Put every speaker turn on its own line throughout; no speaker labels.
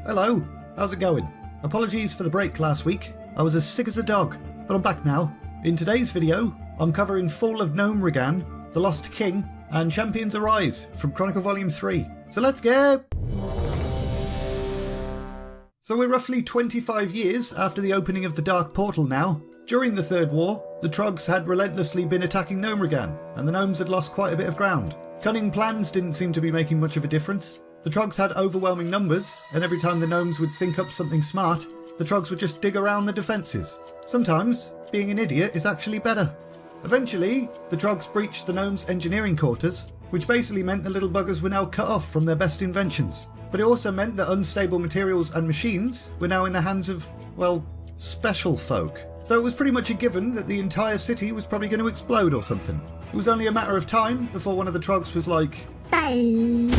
Hello, how's it going? Apologies for the break last week. I was as sick as a dog, but I'm back now. In today's video, I'm covering Fall of Gnomeregan, The Lost King, and Champions Arise from Chronicle Volume 3. So let's go! So we're roughly 25 years after the opening of the Dark Portal now. During the Third War, the Troggs had relentlessly been attacking Gnomeregan, and the Gnomes had lost quite a bit of ground. Cunning plans didn't seem to be making much of a difference. The Troggs had overwhelming numbers, and every time the Gnomes would think up something smart, the Troggs would just dig around the defences. Sometimes, being an idiot is actually better. Eventually, the Troggs breached the Gnomes' engineering quarters, which basically meant the little buggers were now cut off from their best inventions. But it also meant that unstable materials and machines were now in the hands of, well, special folk. So it was pretty much a given that the entire city was probably going to explode or something. It was only a matter of time before one of the Troggs was like, bye!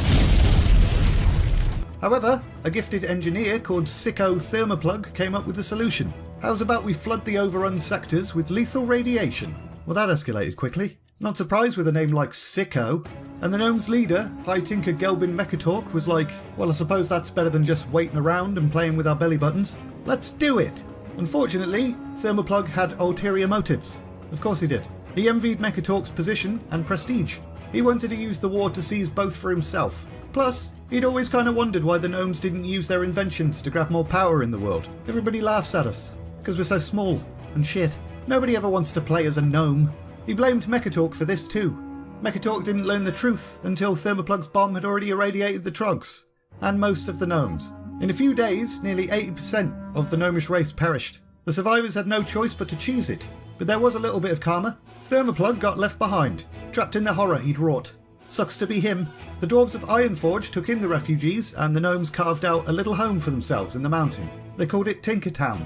However, a gifted engineer called Sicko Thermoplug came up with a solution. How's about we flood the overrun sectors with lethal radiation? Well, that escalated quickly. Not surprised with a name like Sicko. And the Gnomes' leader, High Tinker Gelbin Mechatalk, was like, well, I suppose that's better than just waiting around and playing with our belly buttons. Let's do it! Unfortunately, Thermoplug had ulterior motives. Of course he did. He envied Mechatalk's position and prestige. He wanted to use the war to seize both for himself. Plus, he'd always kind of wondered why the Gnomes didn't use their inventions to grab more power in the world. Everybody laughs at us, because we're so small and shit. Nobody ever wants to play as a gnome. He blamed Mechatalk for this too. Mechatalk didn't learn the truth until Thermoplug's bomb had already irradiated the Troggs, and most of the Gnomes. In a few days, nearly 80% of the Gnomish race perished. The survivors had no choice but to cheese it, but there was a little bit of karma. Thermoplug got left behind, trapped in the horror he'd wrought. Sucks to be him. The dwarves of Ironforge took in the refugees, and the Gnomes carved out a little home for themselves in the mountain. They called it Tinkertown.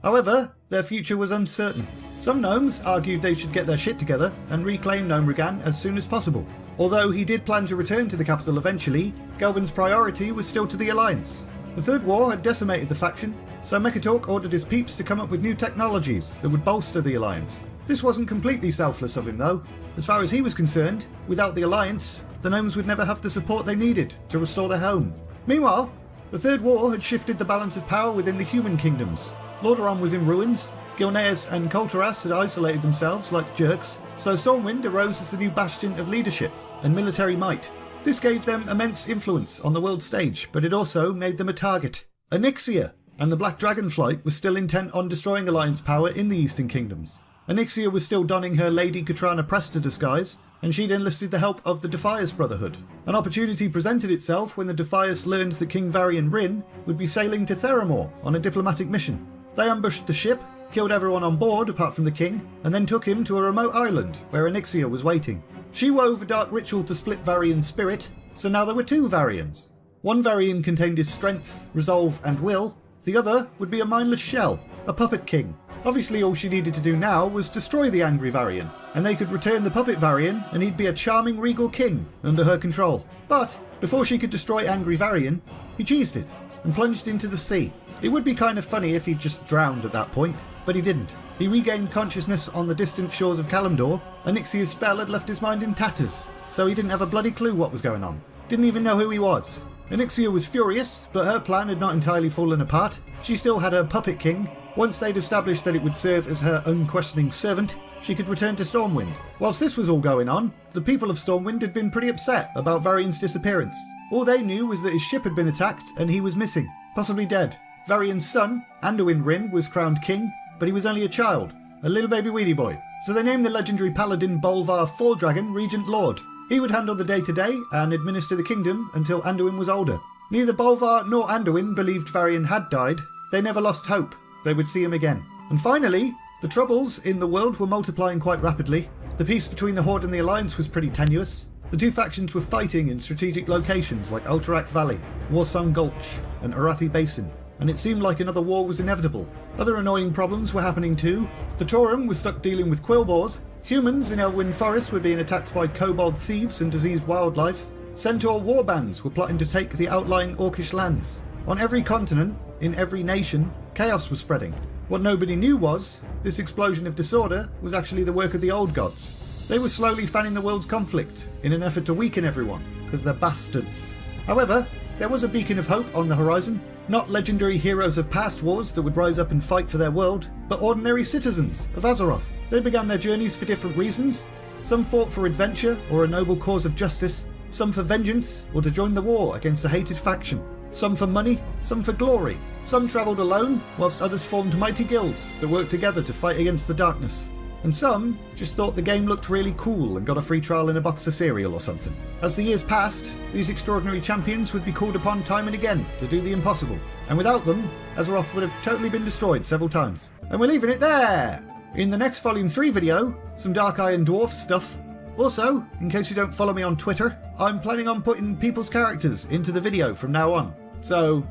However, their future was uncertain. Some Gnomes argued they should get their shit together and reclaim Gnomeregan as soon as possible. Although he did plan to return to the capital eventually, Gelbin's priority was still to the Alliance. The Third War had decimated the faction, so Mechatalk ordered his peeps to come up with new technologies that would bolster the Alliance. This wasn't completely selfless of him though. As far as he was concerned, without the Alliance, the Gnomes would never have the support they needed to restore their home. Meanwhile, the Third War had shifted the balance of power within the human kingdoms. Lordaeron was in ruins, Gnomes and Kul Tiras had isolated themselves like jerks, so STORMWIND arose as the new bastion of leadership and military might. This gave them immense influence on the world stage, but it also made them a target. Onyxia and the Black Dragonflight was still intent on destroying Alliance power in the Eastern Kingdoms. Onyxia was still donning her Lady Katrana Presta disguise, and she'd enlisted the help of the Defias Brotherhood. An opportunity presented itself when the Defias learned that King Varian Rin would be sailing to Theramore on a diplomatic mission. They ambushed the ship, killed everyone on board apart from the king, and then took him to a remote island where Onyxia was waiting. She wove a dark ritual to split Varian's spirit, so now there were two Varians. One Varian contained his strength, resolve and will, the other would be a mindless shell, a puppet king. Obviously all she needed to do now was destroy the angry Varian, and they could return the puppet Varian and he'd be a charming regal king under her control. But before she could destroy angry Varian, he cheesed it and plunged into the sea. It would be kind of funny if he'd just drowned at that point, but he didn't. He regained consciousness on the distant shores of Kalimdor, and Onyxia's spell had left his mind in tatters, so he didn't have a bloody clue what was going on. Didn't even know who he was. Onyxia was furious, but her plan had not entirely fallen apart. She still had her puppet king. Once they'd established that it would serve as her unquestioning servant, she could return to STORMWIND. Whilst this was all going on, the people of STORMWIND had been pretty upset about Varian's disappearance. All they knew was that his ship had been attacked and he was missing, possibly dead. Varian's son, Anduin Rin, was crowned king, but he was only a child, a little baby weedy boy. So they named the legendary paladin Bolvar Falldragon Regent Lord. He would handle the day-to-day and administer the kingdom until Anduin was older. Neither Bolvar nor Anduin believed Varian had died. They never lost hope. They would see him again. And finally, the troubles in the world were multiplying quite rapidly. The peace between the Horde and the Alliance was pretty tenuous. The two factions were fighting in strategic locations like Ultrak Valley, Warsong Gulch, and Arathi Basin, and it seemed like another war was inevitable. Other annoying problems were happening too. The Tauren was stuck dealing with Quillboars, humans in Elwyn Forest were being attacked by kobold thieves and diseased wildlife, Centaur warbands were plotting to take the outlying Orcish lands. On every continent, in every nation, chaos was spreading. What nobody knew was, this explosion of disorder was actually the work of the old gods. They were slowly fanning the world's conflict in an effort to weaken everyone, because they're bastards. However, there was a beacon of hope on the horizon. Not legendary heroes of past wars that would rise up and fight for their world, but ordinary citizens of Azeroth. They began their journeys for different reasons. Some fought for adventure or a noble cause of justice, some for vengeance or to join the war against a hated faction. Some for money, some for glory. Some travelled alone, whilst others formed mighty guilds that worked together to fight against the darkness. And some just thought the game looked really cool and got a free trial in a box of cereal or something. As the years passed, these extraordinary champions would be called upon time and again to do the impossible. And without them, Azeroth would have totally been destroyed several times. And we're leaving it there! In the next Volume 3 video, some Dark Iron Dwarf stuff. Also, in case you don't follow me on Twitter, I'm planning on putting people's characters into the video from now on. So,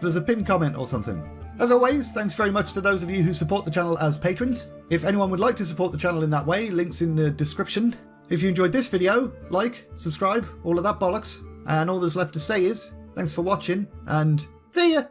there's a pinned comment or something. As always, thanks very much to those of you who support the channel as patrons. If anyone would like to support the channel in that way, links in the description. If you enjoyed this video, like, subscribe, all of that bollocks. And all there's left to say is, thanks for watching, and see ya!